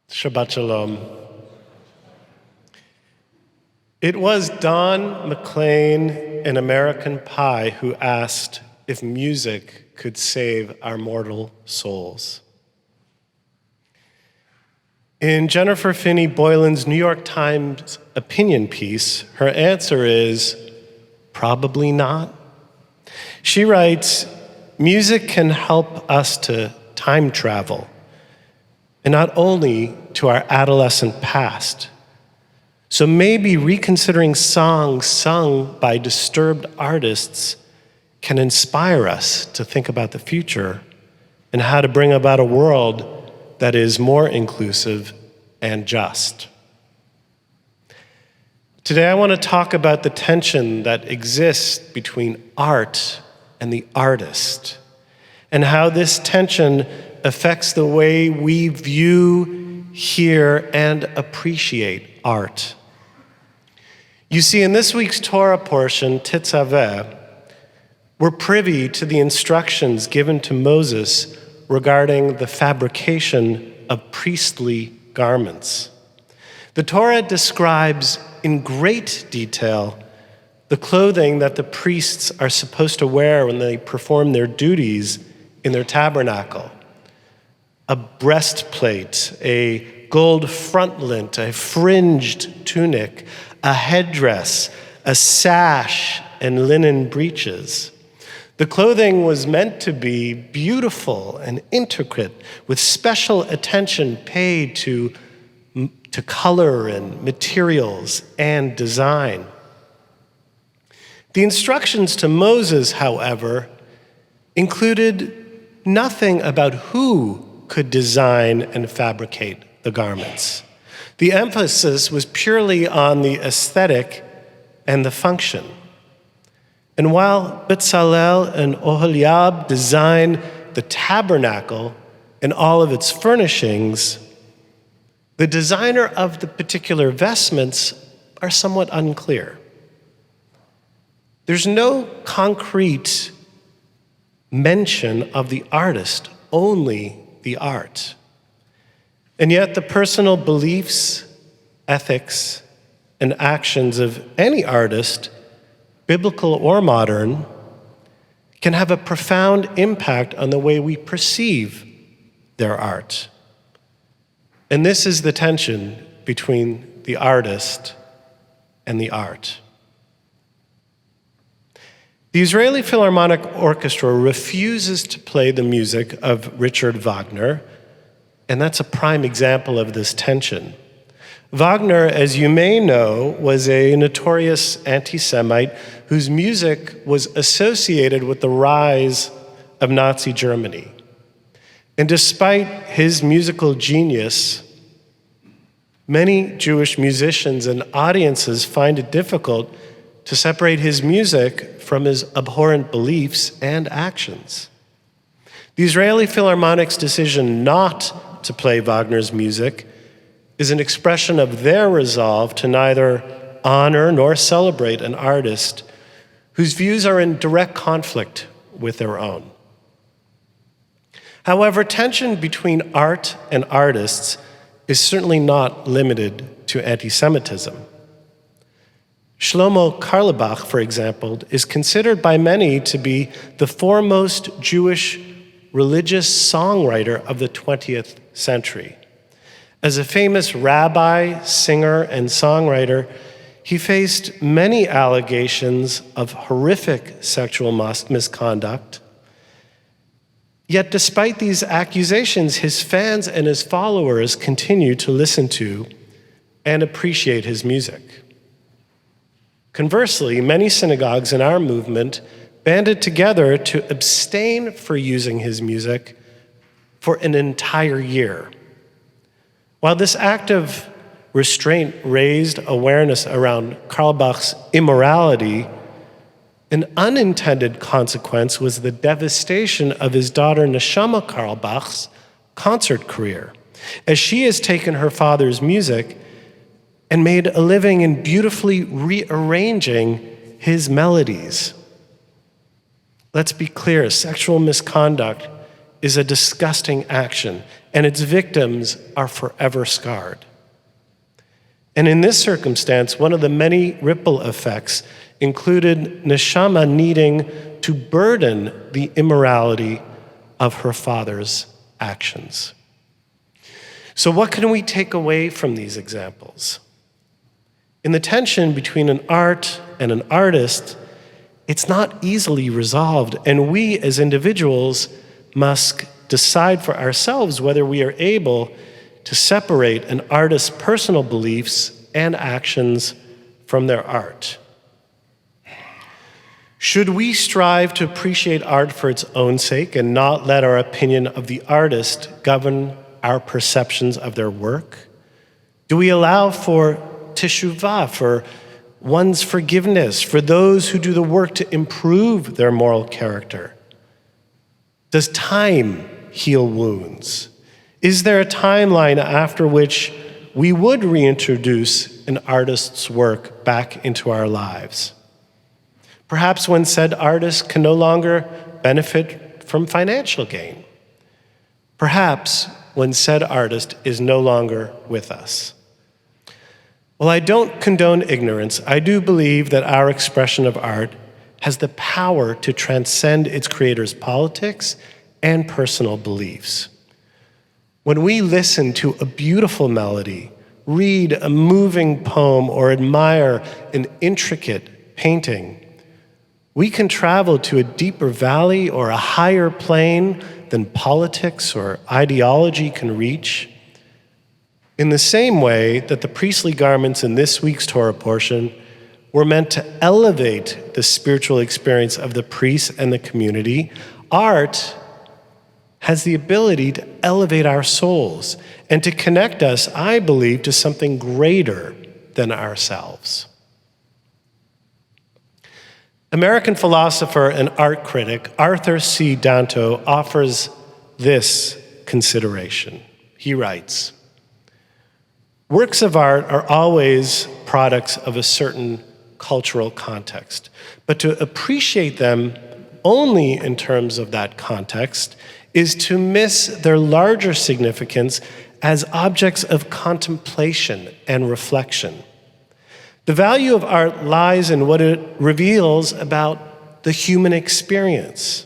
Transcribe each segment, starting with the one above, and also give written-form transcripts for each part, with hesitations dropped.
Shabbat Shalom. It was Don McLean in American Pie who asked if music could save our mortal souls. In Jennifer Finney Boylan's New York Times opinion piece, her answer is probably not. She writes, music can help us to time travel, and not only to our adolescent past. So maybe reconsidering songs sung by disturbed artists can inspire us to think about the future and how to bring about a world that is more inclusive and just. Today I want to talk about the tension that exists between art and the artist, and how this tension affects the way we view, hear, and appreciate art. You see, in this week's Torah portion, T'tzaveh, we're privy to the instructions given to Moses regarding the fabrication of priestly garments. The Torah describes in great detail the clothing that the priests are supposed to wear when they perform their duties in their tabernacle. A breastplate, a gold frontlint, a fringed tunic, a headdress, a sash, and linen breeches. The clothing was meant to be beautiful and intricate, with special attention paid to color and materials and design. The instructions to Moses, however, included nothing about who could design and fabricate the garments. The emphasis was purely on the aesthetic and the function. And while Bezalel and Oholiab designed the tabernacle and all of its furnishings, the designer of the particular vestments are somewhat unclear. There's no concrete mention of the artist, only the art. And yet the personal beliefs, ethics, and actions of any artist, biblical or modern, can have a profound impact on the way we perceive their art. And this is the tension between the artist and the art. The Israeli Philharmonic Orchestra refuses to play the music of Richard Wagner, and that's a prime example of this tension. Wagner, as you may know, was a notorious anti-Semite whose music was associated with the rise of Nazi Germany. And despite his musical genius, many Jewish musicians and audiences find it difficult to separate his music from his abhorrent beliefs and actions. The Israeli Philharmonic's decision not to play Wagner's music is an expression of their resolve to neither honor nor celebrate an artist whose views are in direct conflict with their own. However, tension between art and artists is certainly not limited to anti-Semitism. Shlomo Carlebach, for example, is considered by many to be the foremost Jewish religious songwriter of the 20th century. As a famous rabbi, singer, and songwriter, he faced many allegations of horrific sexual misconduct. Yet despite these accusations, his fans and his followers continue to listen to and appreciate his music. Conversely, many synagogues in our movement banded together to abstain for using his music for an entire year. While this act of restraint raised awareness around Carlebach's immorality, an unintended consequence was the devastation of his daughter Neshama Carlebach's concert career, as she has taken her father's music and made a living in beautifully rearranging his melodies. Let's be clear, sexual misconduct is a disgusting action, and its victims are forever scarred. And in this circumstance, one of the many ripple effects included Neshama needing to burden the immorality of her father's actions. So what can we take away from these examples? In the tension between an art and an artist, it's not easily resolved, and we as individuals must decide for ourselves whether we are able to separate an artist's personal beliefs and actions from their art. Should we strive to appreciate art for its own sake and not let our opinion of the artist govern our perceptions of their work? Do we allow for teshuvah, for one's forgiveness, for those who do the work to improve their moral character? Does time heal wounds? Is there a timeline after which we would reintroduce an artist's work back into our lives? Perhaps when said artist can no longer benefit from financial gain. Perhaps when said artist is no longer with us. While I don't condone ignorance, I do believe that our expression of art has the power to transcend its creator's politics and personal beliefs. When we listen to a beautiful melody, read a moving poem, or admire an intricate painting, we can travel to a deeper valley or a higher plane than politics or ideology can reach. In the same way that the priestly garments in this week's Torah portion were meant to elevate the spiritual experience of the priests and the community, art has the ability to elevate our souls and to connect us, I believe, to something greater than ourselves. American philosopher and art critic Arthur C. Danto offers this consideration. He writes, "Works of art are always products of a certain cultural context, but to appreciate them only in terms of that context is to miss their larger significance as objects of contemplation and reflection. The value of art lies in what it reveals about the human experience,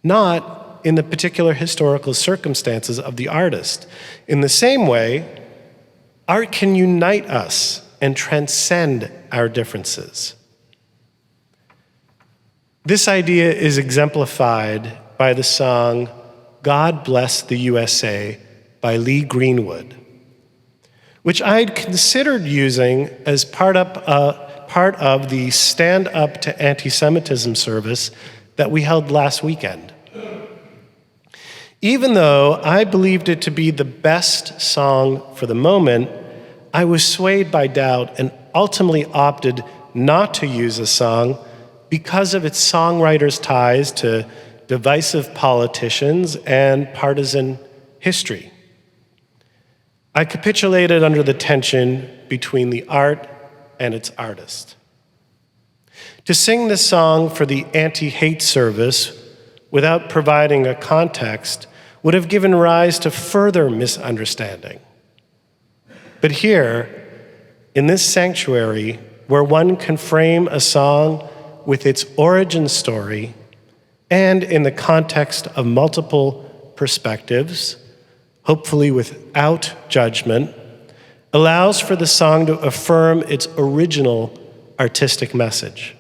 not in the particular historical circumstances of the artist. In the same way, art can unite us and transcend our differences." This idea is exemplified by the song "God Bless the USA" by Lee Greenwood, which I'd considered using as part of the Stand Up to Anti-Semitism service that we held last weekend. Even though I believed it to be the best song for the moment, I was swayed by doubt and ultimately opted not to use the song because of its songwriter's ties to divisive politicians and partisan history. I capitulated under the tension between the art and its artist. To sing this song for the anti-hate service without providing a context would have given rise to further misunderstanding. But here, in this sanctuary, where one can frame a song with its origin story and in the context of multiple perspectives, hopefully without judgment, allows for the song to affirm its original artistic message.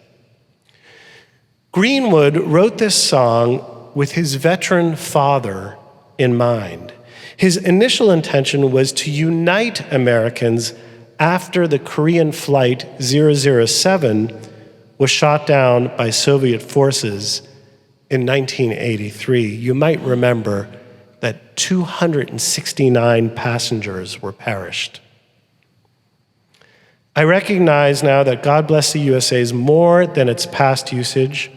Greenwood wrote this song with his veteran father in mind. His initial intention was to unite Americans after the Korean Flight 007 was shot down by Soviet forces in 1983. You might remember that 269 passengers were perished. I recognize now that God Bless the USA is more than its past usage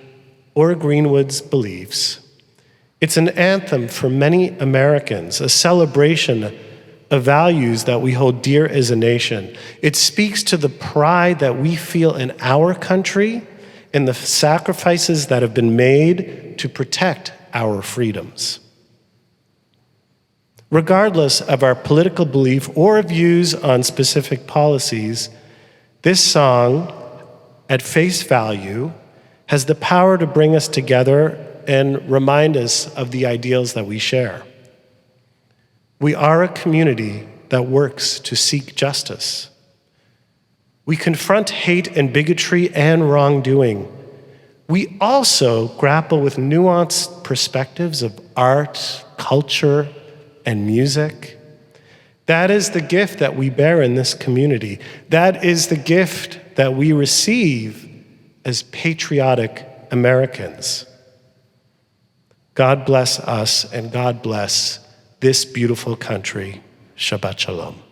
or Greenwood's beliefs. It's an anthem for many Americans, a celebration of values that we hold dear as a nation. It speaks to the pride that we feel in our country and the sacrifices that have been made to protect our freedoms. Regardless of our political belief or views on specific policies, this song, at face value, has the power to bring us together and remind us of the ideals that we share. We are a community that works to seek justice. We confront hate and bigotry and wrongdoing. We also grapple with nuanced perspectives of art, culture, and music. That is the gift that we bear in this community. That is the gift that we receive as patriotic Americans. God bless us and God bless this beautiful country. Shabbat Shalom.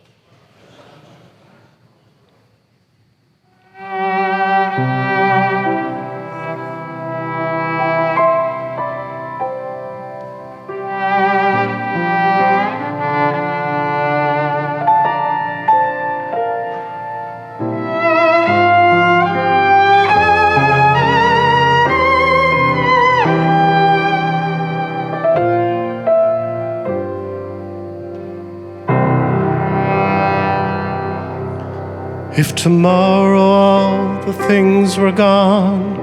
If tomorrow all the things were gone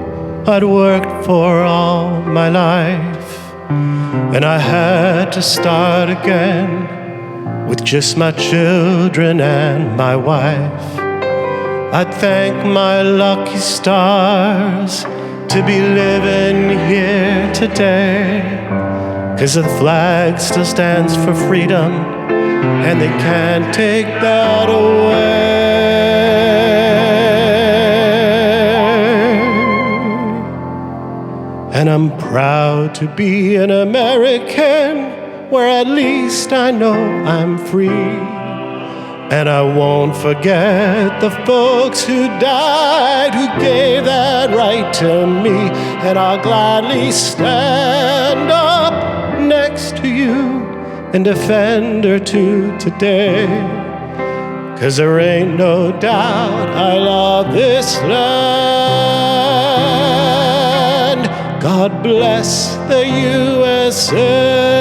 I'd worked for all my life, and I had to start again with just my children and my wife, I'd thank my lucky stars to be living here today, 'cause the flag still stands for freedom and they can't take that away. And I'm proud to be an American, where at least I know I'm free. And I won't forget the folks who died, who gave that right to me. And I'll gladly stand up next to you and defend her too today. 'Cause there ain't no doubt I love this land. God bless the USA.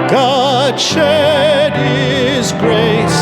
God shed his grace